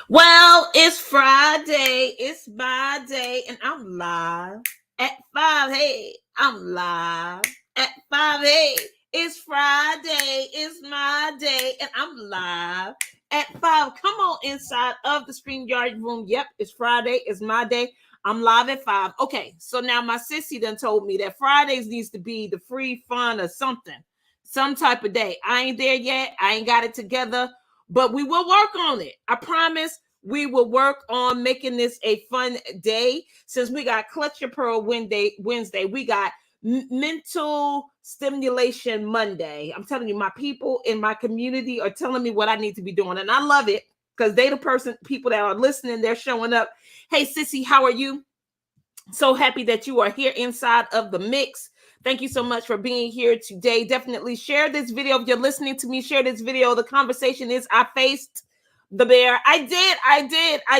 Well, it's Friday. It's my day, and I'm live at 5. Hey, I'm live at 5. Hey, it's Friday. It's my day, and I'm live at 5. Come on inside of the StreamYard room. Yep, it's Friday. It's my day. I'm live at 5. Okay, so now my sissy done told me that Fridays needs to be the free fun or something, some type of day. I ain't there yet. I ain't got it together, but we will work on it. I promise we will work on making this a fun day. Since we got Clutch Your Pearl Wednesday, we got mental stimulation Monday. I'm telling you, my people in my community are telling me what I need to be doing, and I love it because they people that are listening, they're showing up. Hey, sissy, how are you? So happy that you are here inside of the mix. Thank you so much for being here today. Definitely share this video. If you're listening to me, share this video. The conversation is I faced the bear. I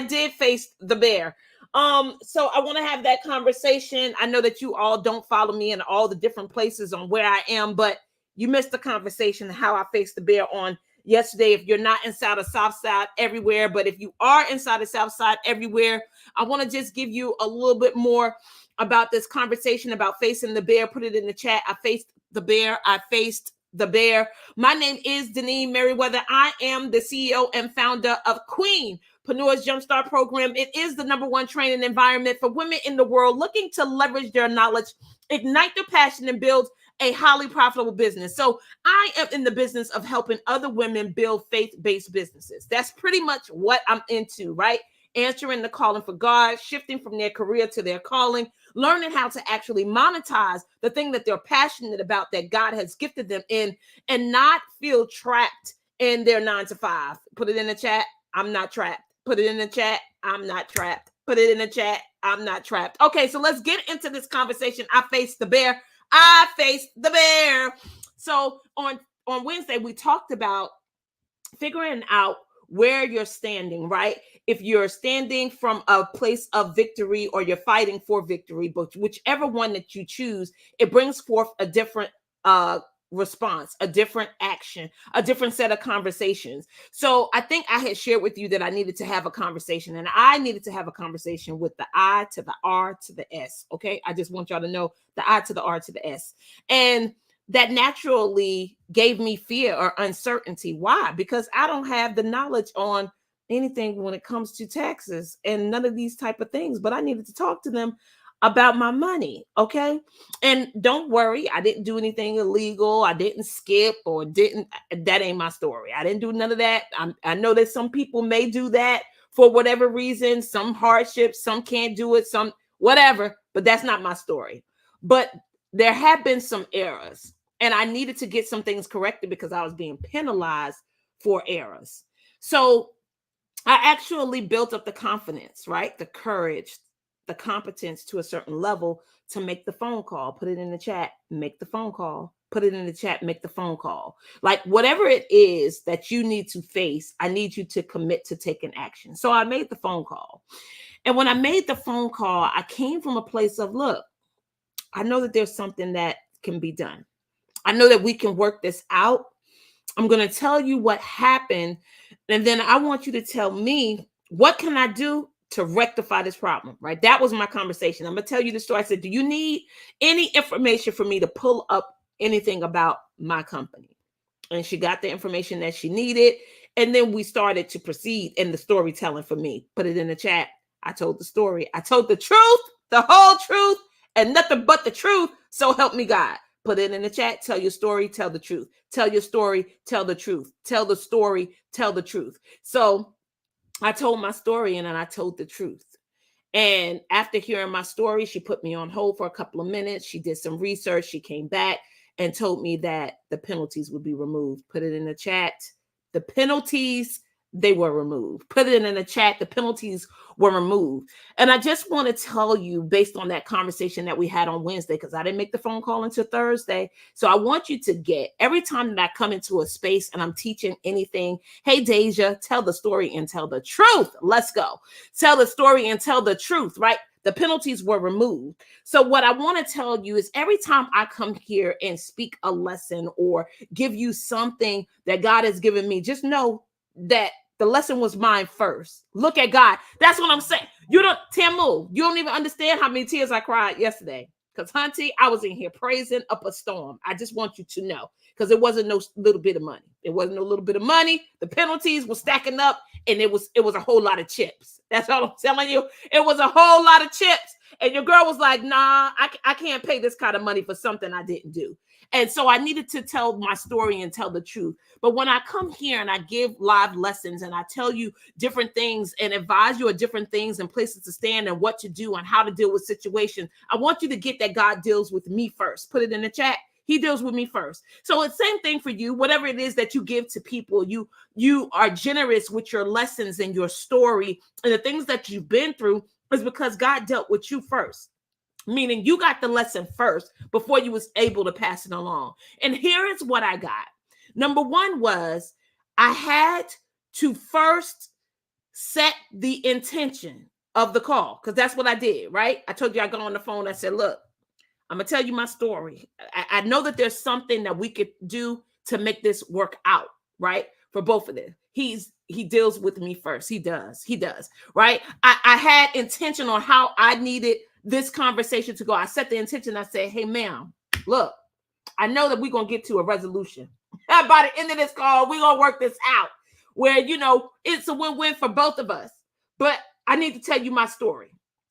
did face the bear. So I want to have that conversation. I know that you all don't follow me in all the different places on where I am, but you missed the conversation how I faced the bear on yesterday. If you're not inside of Southside everywhere, but if you are inside of Southside everywhere, I want to just give you a little bit more about this conversation about facing the bear. Put it in the chat. I faced the bear. I faced the bear. My name is Deneen Merriweather. I am the CEO and founder of Queenpreneurs Jumpstart Program. It is the #1 training environment for women in the world looking to leverage their knowledge, ignite their passion, and build a highly profitable business. So I am in the business of helping other women build faith-based businesses. That's pretty much what I'm into, right? Answering the calling for God, shifting from their career to their calling, learning how to actually monetize the thing that they're passionate about, that God has gifted them in, and not feel trapped in their 9 to 5. Put it in the chat. I'm not trapped. Put it in the chat. I'm not trapped. Put it in the chat. I'm not trapped. Okay, so let's get into this conversation. I faced the bear. I faced the bear. So on Wednesday, we talked about figuring out where you're standing, right? If you're standing from a place of victory or you're fighting for victory, but whichever one that you choose, it brings forth a different response, a different action, a different set of conversations. So I think I had shared with you that I needed to have a conversation, and I needed to have a conversation with the I to the R to the S. Okay. I just want y'all to know the I to the R to the S. And that naturally gave me fear or uncertainty. Why? Because I don't have the knowledge on anything when it comes to taxes and none of these type of things, but I needed to talk to them about my money. Okay. And don't worry, I didn't do anything illegal. I didn't skip or didn't, that ain't my story. I didn't do none of that. I know that some people may do that for whatever reason, some hardships, some can't do it, some whatever, but that's not my story. But there have been some errors, and I needed to get some things corrected because I was being penalized for errors. So I actually built up the confidence, right? The courage, the competence to a certain level to make the phone call. Put it in the chat, make the phone call. Put it in the chat, make the phone call. Like whatever it is that you need to face, I need you to commit to taking action. So I made the phone call. And when I made the phone call, I came from a place of, look, I know that there's something that can be done. I know that we can work this out. I'm going to tell you what happened. And then I want you to tell me, what can I do to rectify this problem? Right? That was my conversation. I'm going to tell you the story. I said, do you need any information for me to pull up anything about my company? And she got the information that she needed. And then we started to proceed in the storytelling for me. Put it in the chat. I told the story. I told the truth, the whole truth, and nothing but the truth. So help me God. Put it in the chat. Tell your story. Tell the truth. Tell your story. Tell the truth. Tell the story. Tell the truth. So I told my story and then I told the truth. And after hearing my story, she put me on hold for a couple of minutes. She did some research. She came back and told me that the penalties would be removed. Put it in the chat. The penalties, they were removed. Put it in the chat. The penalties were removed. And I just want to tell you, based on that conversation that we had on Wednesday, because I didn't make the phone call until Thursday. So I want you to get, every time that I come into a space and I'm teaching anything, hey, Deja, tell the story and tell the truth. Let's go. Tell the story and tell the truth, right? The penalties were removed. So what I want to tell you is every time I come here and speak a lesson or give you something that God has given me, just know that The lesson was mine first. Look at God. That's what I'm saying. You don't, Tamu, you don't even understand how many tears I cried yesterday. Because, Hunty, I was in here praising up a storm. I just want you to know. Because it wasn't no little bit of money. It wasn't no little bit of money. The penalties were stacking up, and it was a whole lot of chips. That's all I'm telling you. It was a whole lot of chips. And your girl was like, nah, I can't pay this kind of money for something I didn't do. And so I needed to tell my story and tell the truth. But when I come here and I give live lessons and I tell you different things and advise you of different things and places to stand and what to do and how to deal with situations, I want you to get that God deals with me first. Put it in the chat. He deals with me first. So it's same thing for you. Whatever it is that you give to people, you are generous with your lessons and your story and the things that you've been through is because God dealt with you first. Meaning you got the lesson first before you was able to pass it along. And here is what I got. Number one was I had to first set the intention of the call because that's what I did, right? I told you I got on the phone. I said, look, I'm going to tell you my story. I know that there's something that we could do to make this work out, right? For both of them. He deals with me first. He does, right? I had intention on how I needed this conversation to go. I set the intention. I said, hey, ma'am, look, I know that we're going to get to a resolution. By the end of this call, we're going to work this out where, it's a win-win for both of us. But I need to tell you my story.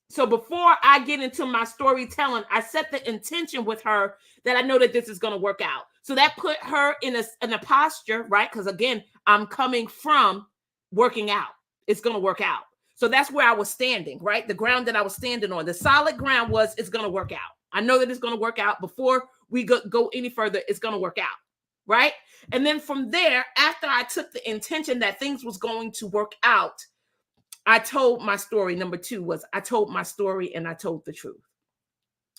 So before I get into my storytelling, I set the intention with her that I know that this is going to work out. So that put her in a posture, right? Because again, I'm coming from working out. It's going to work out. So that's where I was standing, right? The ground that I was standing on. The solid ground was it's going to work out. I know that it's going to work out. Before we go any further, it's going to work out, right? And then from there, after I took the intention that things was going to work out, I told my story. Number two was I told my story and I told the truth,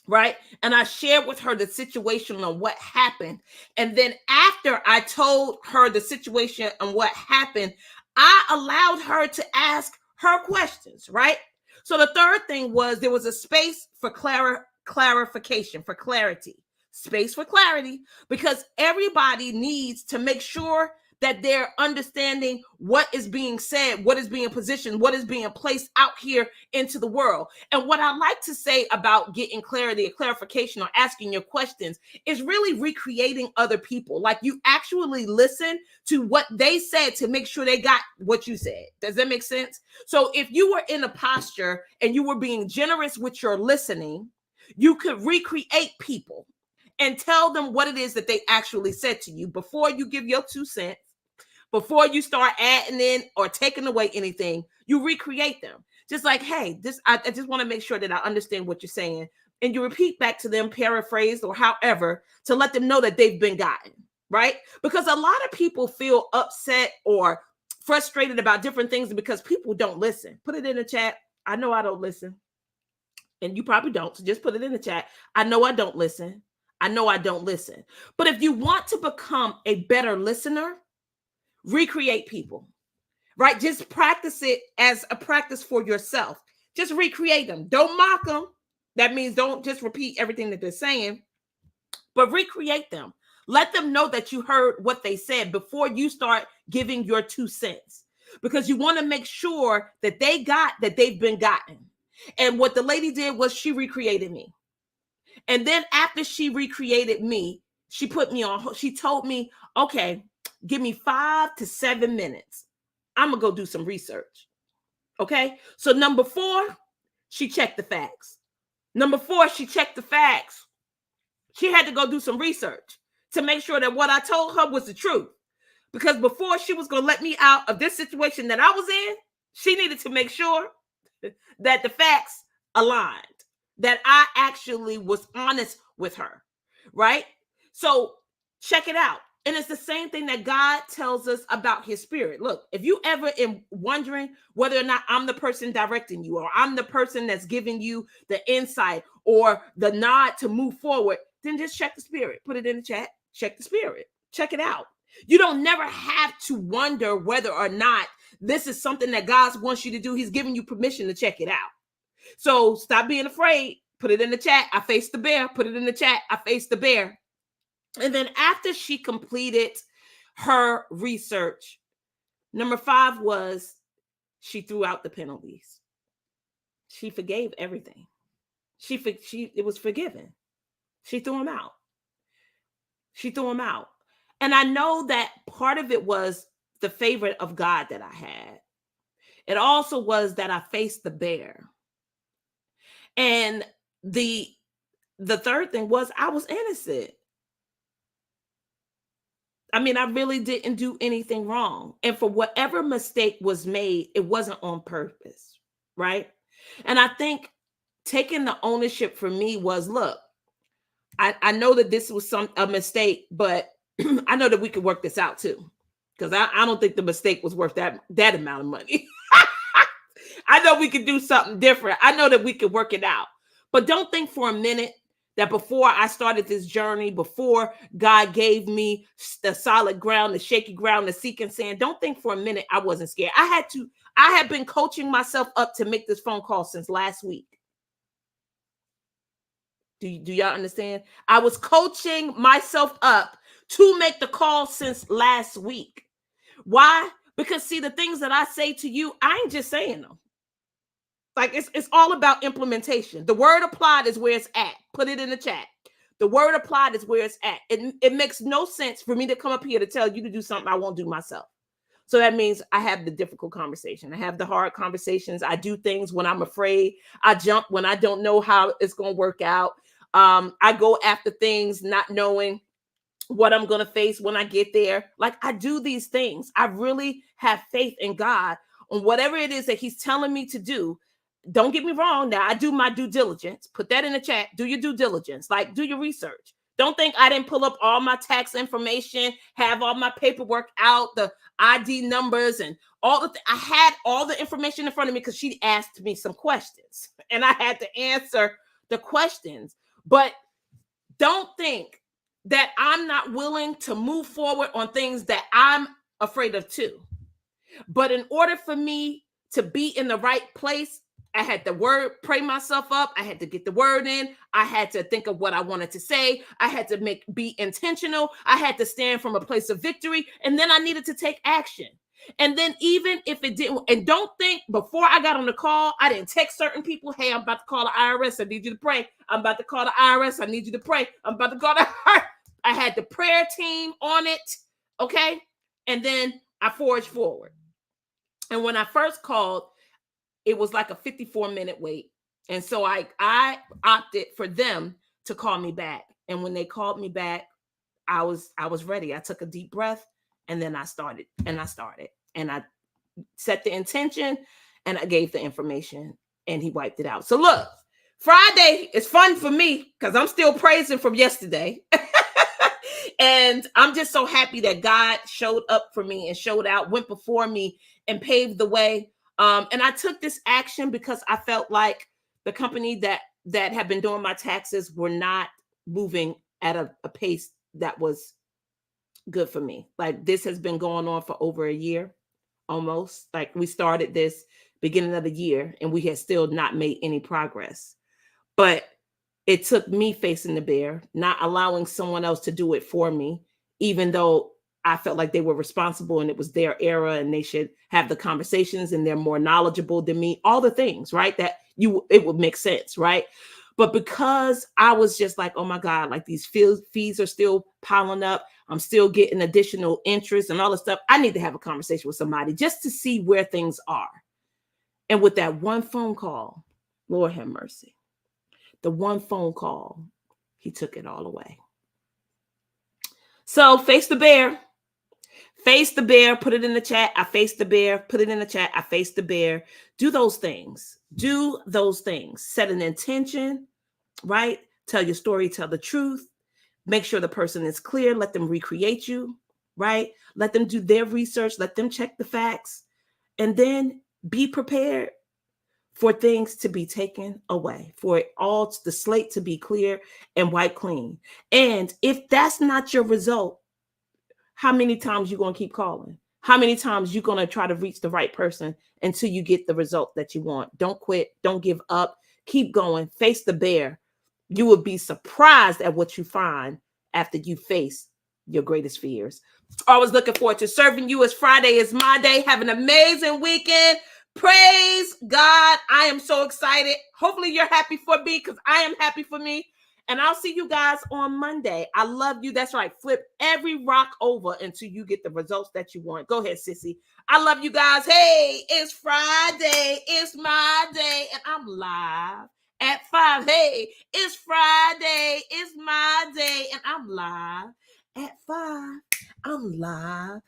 right? And I shared with her the situation on what happened. And then after I told her the situation and what happened, I allowed her to ask her questions, right? So the third thing was there was a space for clarification, for clarity, space for clarity, because everybody needs to make sure that they're understanding what is being said, what is being positioned, what is being placed out here into the world. And what I like to say about getting clarity or clarification or asking your questions is really recreating other people. Like you actually listen to what they said to make sure they got what you said. Does that make sense? So if you were in a posture and you were being generous with your listening, you could recreate people and tell them what it is that they actually said to you before you give your 2 cents. Before you start adding in or taking away anything, you recreate them. Just like, hey, I just want to make sure that I understand what you're saying. And you repeat back to them, paraphrased or however, to let them know that they've been gotten, right? Because a lot of people feel upset or frustrated about different things because people don't listen. Put it in the chat. I know I don't listen. And you probably don't. So just put it in the chat. I know I don't listen. I know I don't listen. But if you want to become a better listener, recreate people, right? Just practice it as a practice for yourself. Just recreate them. Don't mock them. That means don't just repeat everything that they're saying, but recreate them. Let them know that you heard what they said before you start giving your 2 cents, because you want to make sure that they got that they've been gotten. And what the lady did was she recreated me. And then after she recreated me, she put me on, she told me, okay, give me 5 to 7 minutes. I'm going to go do some research. Okay. So number 4, she checked the facts. Number 4, she checked the facts. She had to go do some research to make sure that what I told her was the truth. Because before she was going to let me out of this situation that I was in, she needed to make sure that the facts aligned, that I actually was honest with her, right? So check it out. And it's the same thing that God tells us about his spirit. Look, if you ever am wondering whether or not I'm the person directing you or I'm the person that's giving you the insight or the nod to move forward, then just check the spirit. Put it in the chat. Check the spirit. Check it out. You don't never have to wonder whether or not this is something that God wants you to do. He's giving you permission to check it out. So stop being afraid. Put it in the chat. I faced the bear. Put it in the chat. I faced the bear. And then after she completed her research, Number 5 was she threw out the penalties. She forgave everything. It was forgiven. She threw them out. She threw them out. And I know that part of it was the favor of God that I had. It also was that I faced the bear. And the third thing was I was innocent. I mean, I really didn't do anything wrong. And for whatever mistake was made, it wasn't on purpose, right? And I think taking the ownership for me was, look, I know that this was a mistake, but I know that we could work this out too. Because I don't think the mistake was worth that amount of money. I know we could do something different. I know that we could work it out. But don't think for a minute that before I started this journey, before God gave me the solid ground, the shaky ground, the seeking sand, don't think for a minute I wasn't scared. I had been coaching myself up to make this phone call since last week. Do y'all understand? I was coaching myself up to make the call since last week. Why? Because see, the things that I say to you, I ain't just saying them. Like it's all about implementation. The word applied is where it's at. Put it in the chat. The word applied is where it's at. It makes no sense for me to come up here to tell you to do something I won't do myself. So that means I have the difficult conversation. I have the hard conversations. I do things when I'm afraid. I jump when I don't know how it's going to work out. I go after things not knowing what I'm going to face when I get there. Like I do these things. I really have faith in God on whatever it is that he's telling me to do. Don't get me wrong. Now I do my due diligence. Put that in the chat. Do your due diligence. Like do your research. Don't think I didn't pull up all my tax information, have all my paperwork out, the ID numbers and all the I had all the information in front of me because she asked me some questions and I had to answer the questions. But don't think that I'm not willing to move forward on things that I'm afraid of too. But in order for me to be in the right place, I had to pray myself up. I had to get the word in. I had to think of what I wanted to say. I had to be intentional. I had to stand from a place of victory. And then I needed to take action. And then even if it didn't, and don't think before I got on the call, I didn't text certain people, hey, I'm about to call the IRS. I need you to pray. I'm about to call the IRS. I need you to pray. I'm about to call the IRS. I had the prayer team on it. Okay. And then I forged forward. And when I first called, it was like a 54-minute wait. And so I opted for them to call me back. And when they called me back, I was ready. I took a deep breath and then I started. And I set the intention and I gave the information and he wiped it out. So look, Friday is fun for me because I'm still praising from yesterday. And I'm just so happy that God showed up for me and showed out, went before me and paved the way. And I took this action because I felt like the company that had been doing my taxes were not moving at a pace that was good for me. Like this has been going on for over a year, almost. Like we started this beginning of the year and we had still not made any progress. But it took me facing the bear, not allowing someone else to do it for me, even though I felt like they were responsible and it was their era and they should have the conversations and they're more knowledgeable than me, all the things, right? That it would make sense, right? But because I was just like, oh my God, like these fees are still piling up. I'm still getting additional interest and all this stuff. I need to have a conversation with somebody just to see where things are. And with that one phone call, Lord have mercy, the one phone call, he took it all away. So face the bear. Face the bear, put it in the chat. I faced the bear, put it in the chat. I faced the bear. Do those things. Do those things. Set an intention, right? Tell your story, tell the truth. Make sure the person is clear. Let them recreate you, right? Let them do their research. Let them check the facts. And then be prepared for things to be taken away, for it all, the slate to be clear and wiped clean. And if that's not your result, how many times you going to keep calling? How many times you going to try to reach the right person until you get the result that you want? Don't quit. Don't give up. Keep going. Face the bear. You will be surprised at what you find after you face your greatest fears. Always looking forward to serving you. As Friday is my day. Have an amazing weekend. Praise God. I am so excited. Hopefully you're happy for me because I am happy for me. And I'll see you guys on Monday. I love you. That's right. Flip every rock over until you get the results that you want. Go ahead, sissy. I love you guys. Hey, it's Friday. It's my day. And I'm live at 5. Hey, it's Friday. It's my day. And I'm live at 5. I'm live